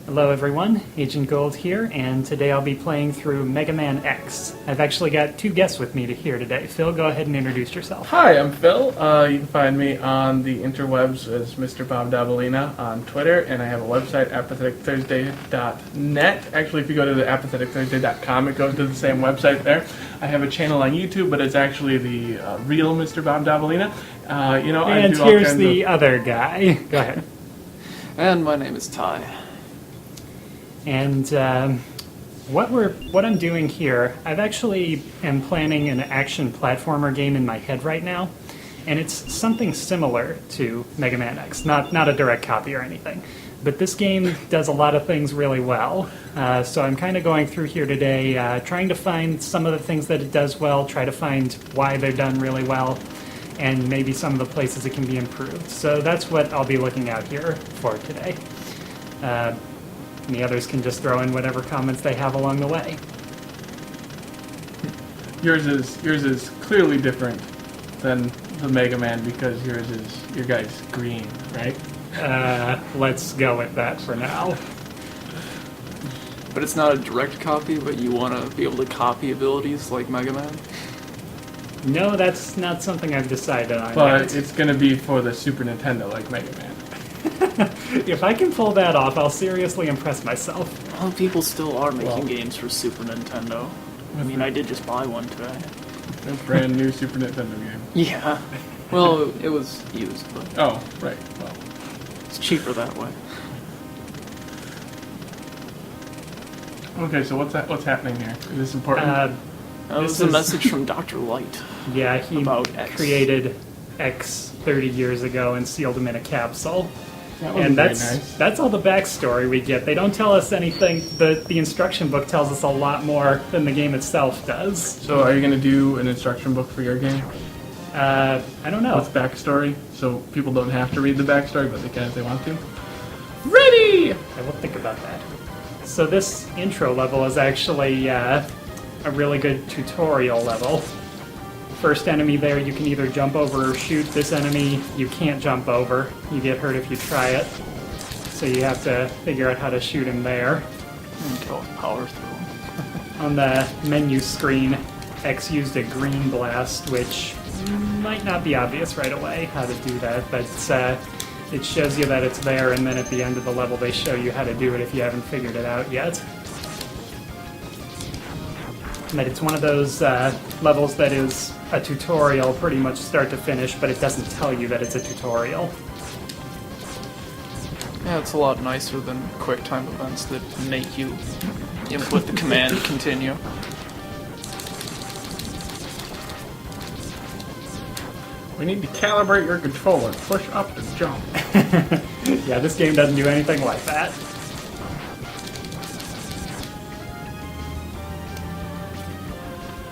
Hello everyone, Agent Gold here, and today I'll be playing through Megaman X. I've actually got two guests with me here today. Phil, go ahead and introduce yourself. Hi, I'm Phil. You can find me on the interwebs as Mr. Bob Dabalina on Twitter, and I have a website, apathetichthursday.net. Actually, if you go to the apathetichthursday.com, it goes to the same website there. I have a channel on YouTube, but it's actually the real Mr. Bob Dabalina. And here's the other guy. Go ahead. And my name is Ty. And what I'm doing here, I've actually am planning an action platformer game in my head right now, and it's something similar to Mega Man X, not a direct copy or anything. But this game does a lot of things really well, so I'm kind of going through here today, trying to find some of the things that it does well, try to find why they're done really well, and maybe some of the places it can be improved. So that's what I'll be looking out here for today. And the others can just throw in whatever comments they have along the way. Yours is clearly different than the Mega Man because your guy's green, right? Let's go with that for now. But it's not a direct copy, but you want to be able to copy abilities like Mega Man? No, that's not something I've decided on But yet. it's going to be for the Super Nintendo like Mega Man. If I can pull that off, I'll seriously impress myself. Well, people still are making games for Super Nintendo. I mean, I did just buy one today. A brand new Super Nintendo game. Yeah. Well, it was used, but Oh, right. Well, it's cheaper that way. okay, so what's happening here? Is this important? That was This a is- message from Dr. Light. Yeah, he About X. created X 30 years ago and sealed him in a capsule. That was And very that's nice. that's all the backstory we get. They don't tell us anything. The instruction book tells us a lot more than the game itself does. So are you going to do an instruction book for your game? I don't know. With backstory? So people don't have to read the backstory, but they can if they want to? Ready! I will think about that. So this intro level is actually a really good tutorial level. First enemy there, you can either jump over or shoot. This enemy, you can't jump over. You get hurt if you try it. So you have to figure out how to shoot him there. And go power through. On the menu screen, X used a green blast, which might not be obvious right away how to do that, but it shows you that it's there, and then at the end of the level they show you how to do it if you haven't figured it out yet. But it's one of those levels that is a tutorial pretty much start to finish, but it doesn't tell you that it's a tutorial. Yeah, it's a lot nicer than QuickTime events that make you input the command continue. We need to calibrate your controller. Push up to jump. Yeah, this game doesn't do anything like that.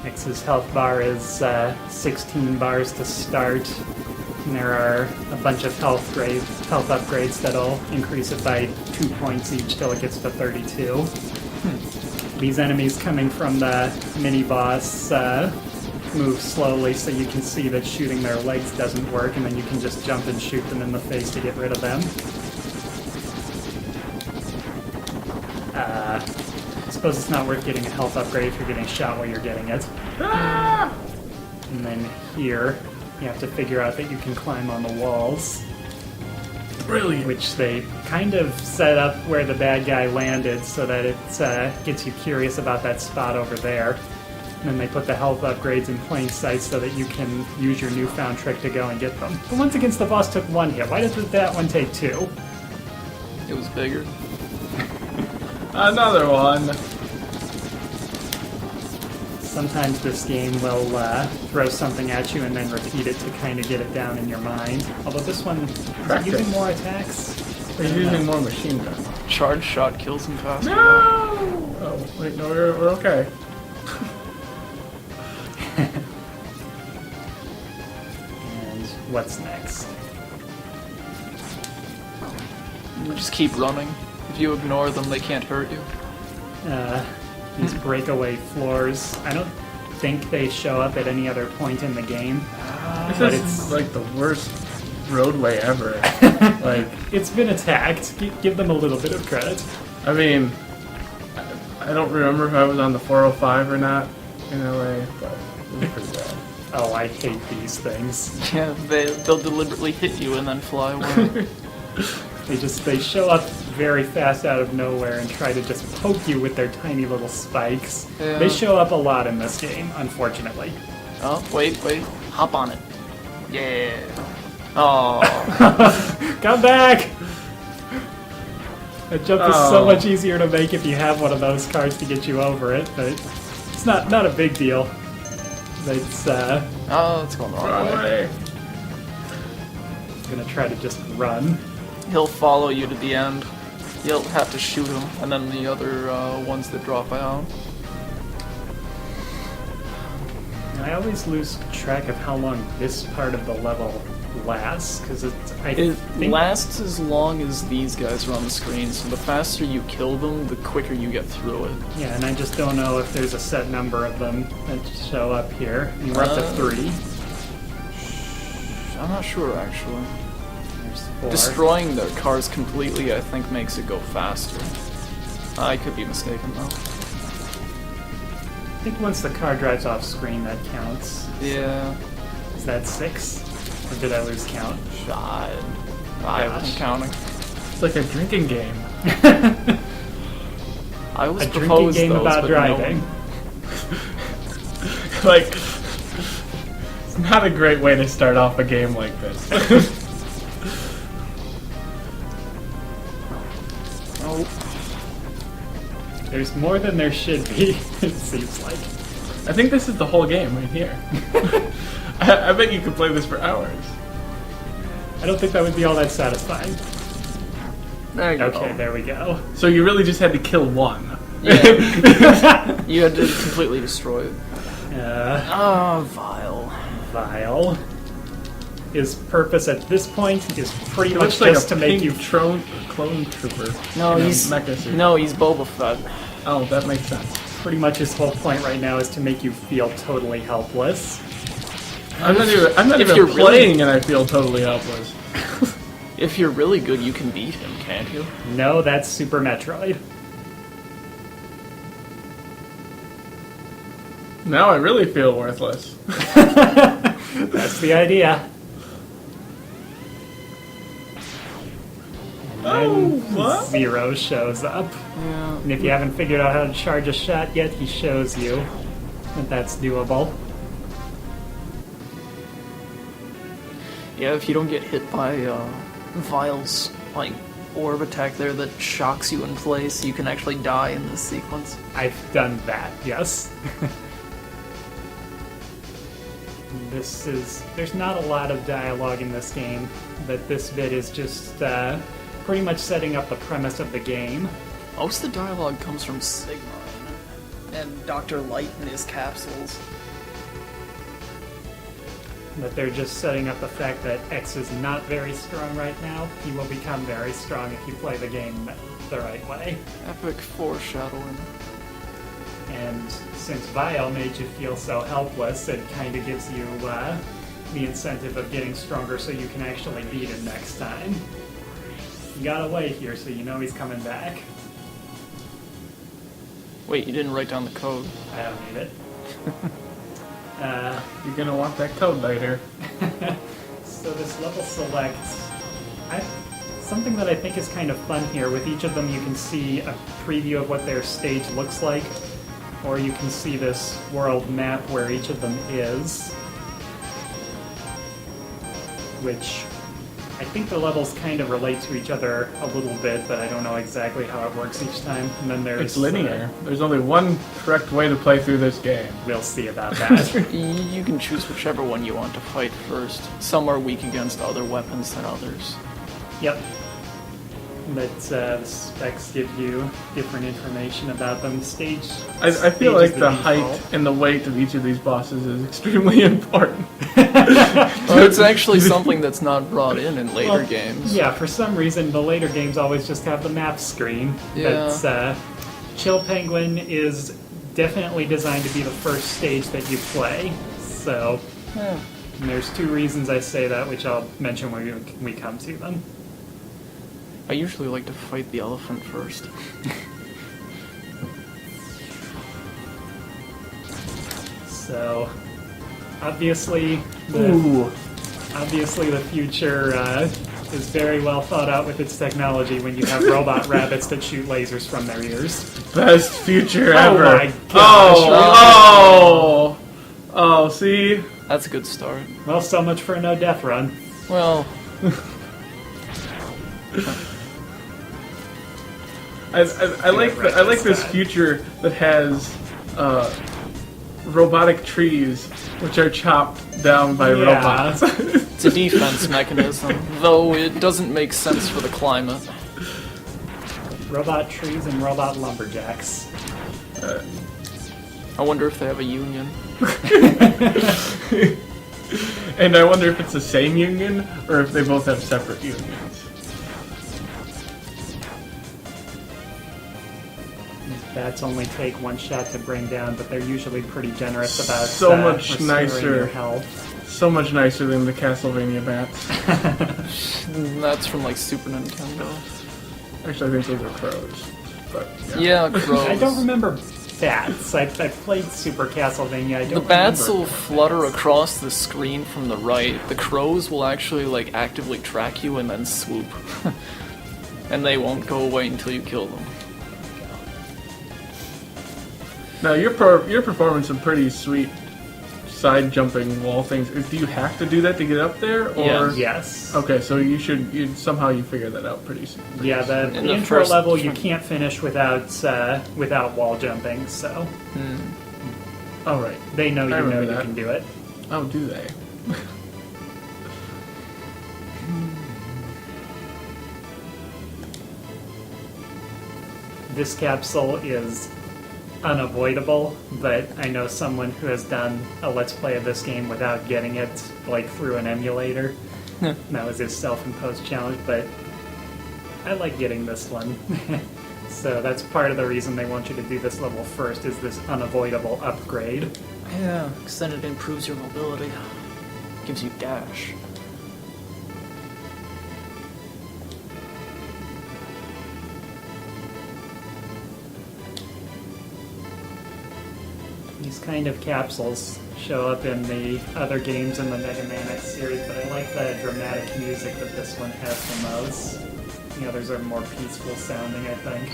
X's health bar is 16 bars to start. And there are a bunch of health upgrades that'll increase it by 2 points each till it gets to 32. These enemies coming from the mini-boss move slowly, so you can see that shooting their legs doesn't work, and then you can just jump and shoot them in the face to get rid of them. I suppose it's not worth getting a health upgrade if you're getting shot while you're getting it. Ah! And then here, you have to figure out that you can climb on the walls, Brilliant. which they kind of set up where the bad guy landed so that it gets you curious about that spot over there. And then they put the health upgrades in plain sight so that you can use your newfound trick to go and get them. The ones against the boss took 1 hit. Why does that one take 2? It was bigger. Another one. Sometimes this game will throw something at you and then repeat it to kind of get it down in your mind. Although this one is Practice. using more attacks. They're using more machine gun. Charge shot kills him faster. No! Oh, wait, no, we're okay. And what's next? Just keep running. If you ignore them, they can't hurt you. These breakaway floors. I don't think they show up at any other point in the game. This But is it's- like the worst roadway ever. Like, It's been attacked. Give them a little bit of credit. I mean, I don't remember if I was on the 405 or not in LA, but it was pretty bad. Oh, I hate these things. Yeah, they'll deliberately hit you and then fly away. They show up very fast out of nowhere and try to just poke you with their tiny little spikes. Yeah. They show up a lot in this game, unfortunately. Oh, wait, hop on it. Yeah. Oh, Come back! A jump is so Oh. much easier to make if you have one of those cars to get you over it, but it's not a big deal. It's it's going the wrong Run way. away. gonna try to just run. He'll follow you to the end. You'll have to shoot him, and then the other ones that drop out. I always lose track of how long this part of the level lasts, because It think lasts as long as these guys are on the screen, so the faster you kill them, the quicker you get through it. yeah, and I just don't know if there's a set number of them that show up here. And we're up to 3. I'm not sure, actually. There's 4. Destroying the cars completely, I think, makes it go faster. I could be mistaken, though. I think once the car drives off screen, that counts. Yeah. Is that 6? Or did I lose count? I wasn't counting. It's like a drinking game. I was A drinking proposed game those, about but driving. Like, it's not a great way to start off a game like this. No. There's more than there should be, it seems like. I think this is the whole game right here. I bet you could play this for hours. I don't think that would be all that satisfying. There you Okay, go. there we go. So you really just had to kill one. Yeah. You had to completely destroy it. Vile. Vile. His purpose at this point is pretty He much looks like just a to make pink you... clone trooper. No, in a he's mecha suit. no, he's Boba Fett. Oh, that makes sense. Pretty much his whole point right now is to make you feel totally helpless. I'm not even If you're really- playing, and I feel totally helpless. If you're really good, you can beat him, can't you? No, that's Super Metroid. Now I really feel worthless. That's the idea. And Oh, then what? Zero shows up. Yeah. And if you haven't figured out how to charge a shot yet, he shows you that that's doable. Yeah, if you don't get hit by Vile's like orb attack there that shocks you in place, you can actually die in this sequence. I've done that, yes. There's not a lot of dialogue in this game, but this bit is just pretty much setting up the premise of the game. Most of the dialogue comes from Sigma and Dr. Light and his capsules. But they're just setting up the fact that X is not very strong right now. He will become very strong if you play the game the right way. Epic foreshadowing. And since Vile made you feel so helpless, it kind of gives you the incentive of getting stronger so you can actually beat him next time. You gotta wait here so you know he's coming back. Wait, you didn't write down the code. I don't need it. You're gonna want that code later. So this level select, something that I think is kind of fun here. With each of them you can see a preview of what their stage looks like, or you can see this world map where each of them is, which I think the levels kind of relate to each other a little bit, but I don't know exactly how it works each time. And then there's... It's linear. There's only one correct way to play through this game. We'll see about that. You can choose whichever one you want to fight first. Some are weak against other weapons than others. Yep. But the specs give you different information about them. I feel like the height and the weight of each of these bosses is extremely important. Well, it's actually something that's not brought in later games. Yeah, for some reason the later games always just have the map screen. Yeah. But Chill Penguin is definitely designed to be the first stage that you play. So, Yeah. and there's 2 reasons I say that, which I'll mention when we come to them. I usually like to fight the elephant first. So, obviously, Ooh. the future is very well thought out with its technology when you have robot rabbits that shoot lasers from their ears. Best future Oh ever. my gosh. Oh, see? That's a good start. Well, so much for a no death run. Well, I like this future that has robotic trees which are chopped down by Yeah. robots. it's a defense mechanism, though it doesn't make sense for the climate. Robot trees and robot lumberjacks. I wonder if they have a union. And I wonder if it's the same union or if they both have separate unions. Bats only take one shot to bring down, but they're usually pretty generous about So much restoring nicer. your health. So much nicer than the Castlevania bats. That's from like Super Nintendo. Actually, I think those are crows. But Yeah, crows. I don't remember bats. I played Super Castlevania. I don't The bats remember will flutter across the screen from the right. The crows will actually like actively track you and then swoop. And they won't go away until you kill them. Now you're performing some pretty sweet side jumping wall things. Do you have to do that to get up there, or Yeah. Yes. Okay, so you somehow you figure that out pretty soon. Yeah, the In the intro first level you chunk. can't finish without wall jumping, so All right. they know you remember you that. can do it. Oh, do they? This capsule is unavoidable, but I know someone who has done a Let's Play of this game without getting it, like, through an emulator. That was his self-imposed challenge, but I like getting this one. So that's part of the reason they want you to do this level first, is this unavoidable upgrade. Yeah, because then it improves your mobility. Gives you dash. These kind of capsules show up in the other games in the Megaman X series, but I like the dramatic music that this one has the most. The others are more peaceful sounding, I think.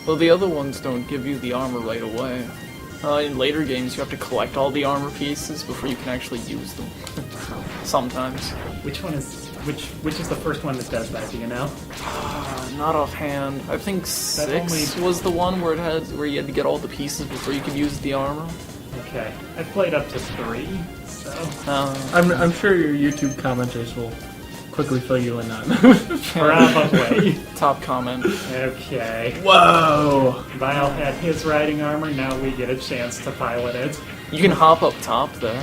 Well, the other ones don't give you the armor right away. In later games, you have to collect all the armor pieces before you can actually use them. Sometimes. Which is the first one that does that, do you know? Not offhand. I think 6 only- was the one where you had to get all the pieces before you could use the armor. Okay. I played up to 3, so... I'm sure your YouTube commenters will quickly fill you in on. Probably. Top comment. Okay. Whoa! Vile had his riding armor, now we get a chance to pilot it. You can hop up top there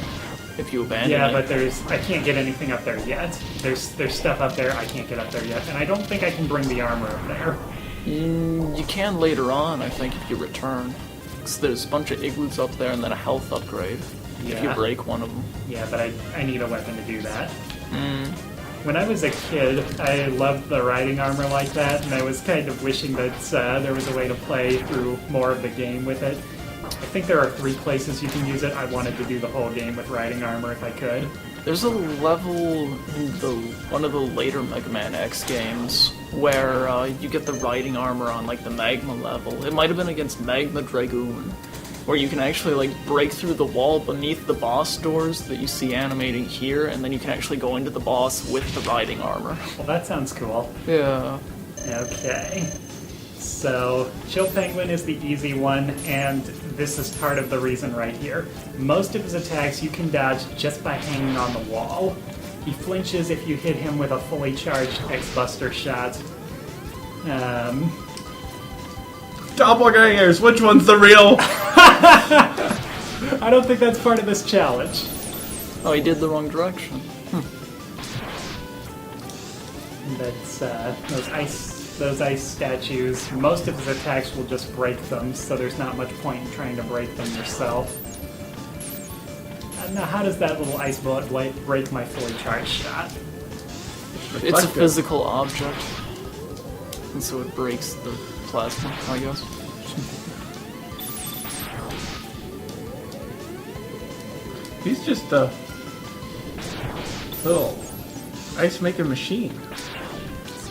if you abandon Yeah, it. but I can't get anything up there yet. There's stuff up there, I can't get up there yet, and I don't think I can bring the armor up there. You can later on, I think, if you return. 'Cause there's a bunch of igloos up there and then a health upgrade. If you Yeah. break one of them. Yeah, but I need a weapon to do that. When I was a kid, I loved the riding armor like that, and I was kind of wishing that there was a way to play through more of the game with it. I think there are 3 places you can use it. I wanted to do the whole game with riding armor if I could. There's a level in one of the later Mega Man X games where you get the riding armor on like the Magma level. It might have been against Magma Dragoon, where you can actually like break through the wall beneath the boss doors that you see animating here, and then you can actually go into the boss with the riding armor. Well, that sounds cool. Yeah. Okay. So, Chill Penguin is the easy one, and this is part of the reason right here. Most of his attacks you can dodge just by hanging on the wall. He flinches if you hit him with a fully charged X-Buster shot. Doppelgangers, which one's the real? I don't think that's part of this challenge. Oh, he did the wrong direction. That's those ice statues. Most of his attacks will just break them, so there's not much point in trying to break them yourself. Now, how does that little ice bullet break my fully charged shot? It's a physical object. and so it breaks the plasma, I guess. He's just a little ice-making machine.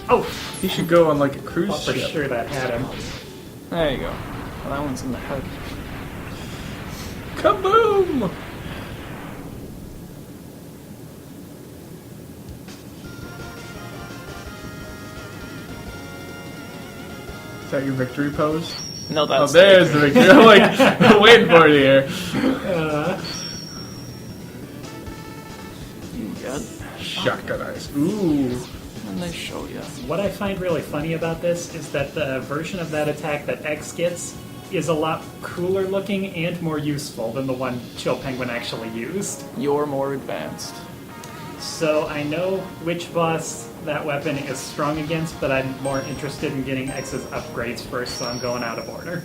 Oh, He should go on like a cruise thought for ship. sure that had him. There you go. Well, that one's in the head. Kaboom! Is that your victory pose? No, Oh, that's there's the victory. I'm like waiting for it here. You get, Shotgun eyes. Ooh. and they show you. What I find really funny about this is that the version of that attack that X gets is a lot cooler looking and more useful than the one Chill Penguin actually used. You're more advanced. So I know which boss that weapon is strong against, but I'm more interested in getting X's upgrades first, so I'm going out of order.